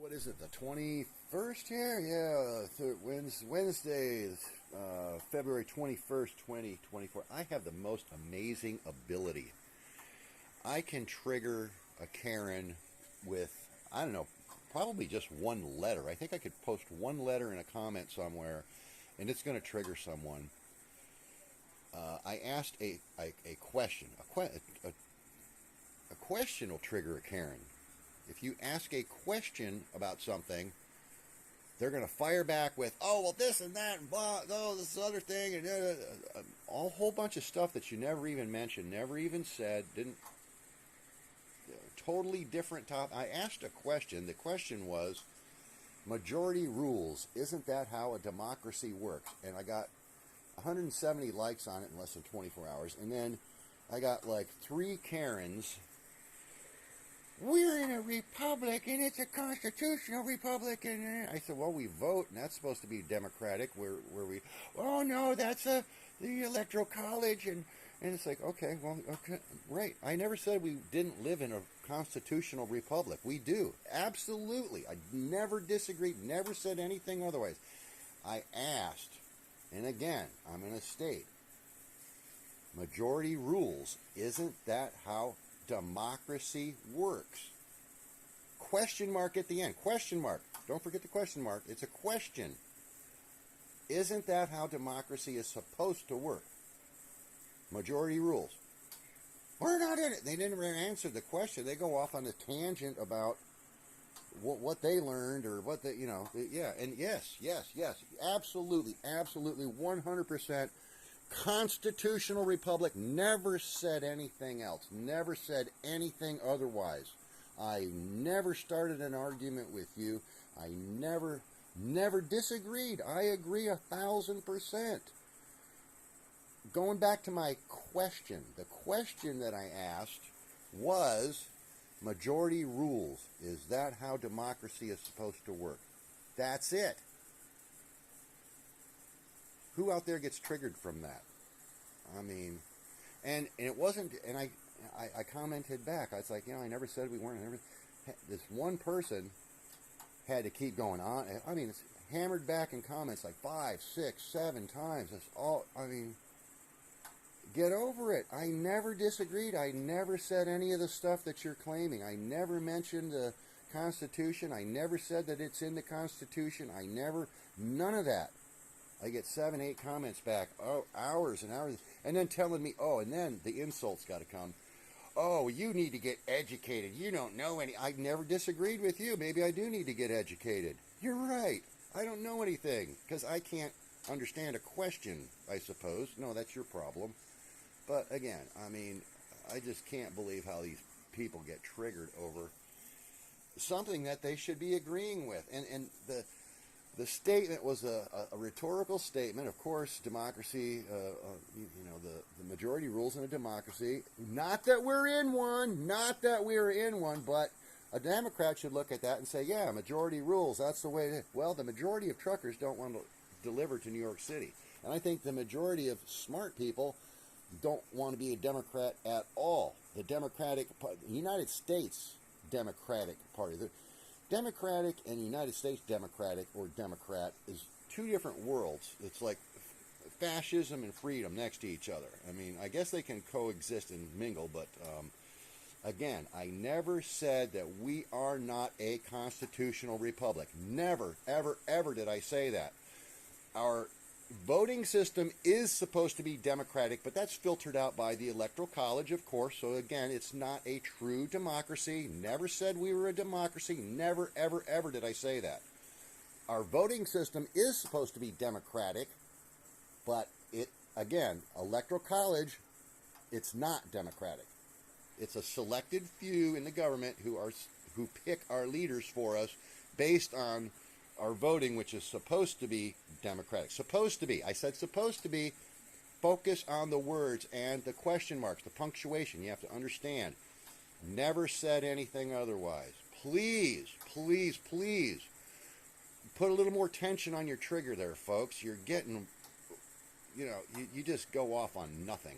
what is it, the 21st here? Yeah, Wednesday, February 21st, 2024. I have the most amazing ability. I can trigger a Karen with, I don't know, probably just one letter. I think I could post one letter in a comment somewhere, and it's going to trigger someone. I asked a question. A question will trigger a Karen. If you ask a question about something, they're going to fire back with, oh, well, this and that, and blah, oh, this other thing, and a whole bunch of stuff that you never even mentioned, never even said, didn't, totally different topic. I asked a question. The question was, majority rules, isn't that how a democracy works? And I got 170 likes on it in less than 24 hours. And then I got like 3 Karens. We're in a republic, and it's a constitutional republic. And I said, well, we vote, and that's supposed to be democratic. Where we, oh no, that's the electoral college, and it's like, okay, well, okay, right. I never said we didn't live in a constitutional republic. We do, absolutely. I never disagreed, never said anything otherwise. I asked, and again, I'm going to state, majority rules. Isn't that how democracy works? Question mark at the end. Question mark. Don't forget the question mark. It's a question. Isn't that how democracy is supposed to work? Majority rules. We're not in it. They didn't answer the question. They go off on a tangent about what they learned or what they, yeah. And yes, absolutely, 100%. Constitutional republic, never said anything else, never said anything otherwise. I never started an argument with you. I never disagreed. I agree 1,000%. Going back to my question, the question that I asked was, majority rules, is that how democracy is supposed to work? That's it. Who out there gets triggered from that? I mean, and it wasn't, and I commented back. I was like, I never said we weren't. This one person had to keep going on. I mean, it's hammered back in comments like 5, 6, 7 times. It's all, I mean, get over it. I never disagreed. I never said any of the stuff that you're claiming. I never mentioned the Constitution. I never said that it's in the Constitution. None of that. I get 7, 8 comments back, hours and hours, and then telling me, and then the insults got to come. Oh, you need to get educated. You don't know any. I never disagreed with you. Maybe I do need to get educated. You're right. I don't know anything because I can't understand a question, I suppose. No, that's your problem. But again, I mean, I just can't believe how these people get triggered over something that they should be agreeing with. And the statement was a rhetorical statement. Of course, democracy, the majority rules in a democracy. Not that we're in one, but a Democrat should look at that and say, yeah, majority rules, that's the way it is. Well, the majority of truckers don't want to deliver to New York City. And I think the majority of smart people don't want to be a Democrat at all. The United States Democratic Party. Democratic and United States Democratic, or Democrat, is 2 different worlds. It's like fascism and freedom next to each other. I mean, I guess they can coexist and mingle, but again, I never said that we are not a constitutional republic. Never, ever, ever did I say that. Our voting system is supposed to be democratic, but that's filtered out by the electoral college, of course. So again, it's not a true democracy. Never said we were a democracy. Never, ever, ever did I say that. Our voting system is supposed to be democratic, but again, electoral college, it's not democratic. It's a selected few in the government who pick our leaders for us based on our voting, which is supposed to be democratic. Supposed to be. I said supposed to be. Focus on the words and the question marks, the punctuation. You have to understand. Never said anything otherwise. Please, please, please put a little more tension on your trigger there, folks. You're getting, you just go off on nothing.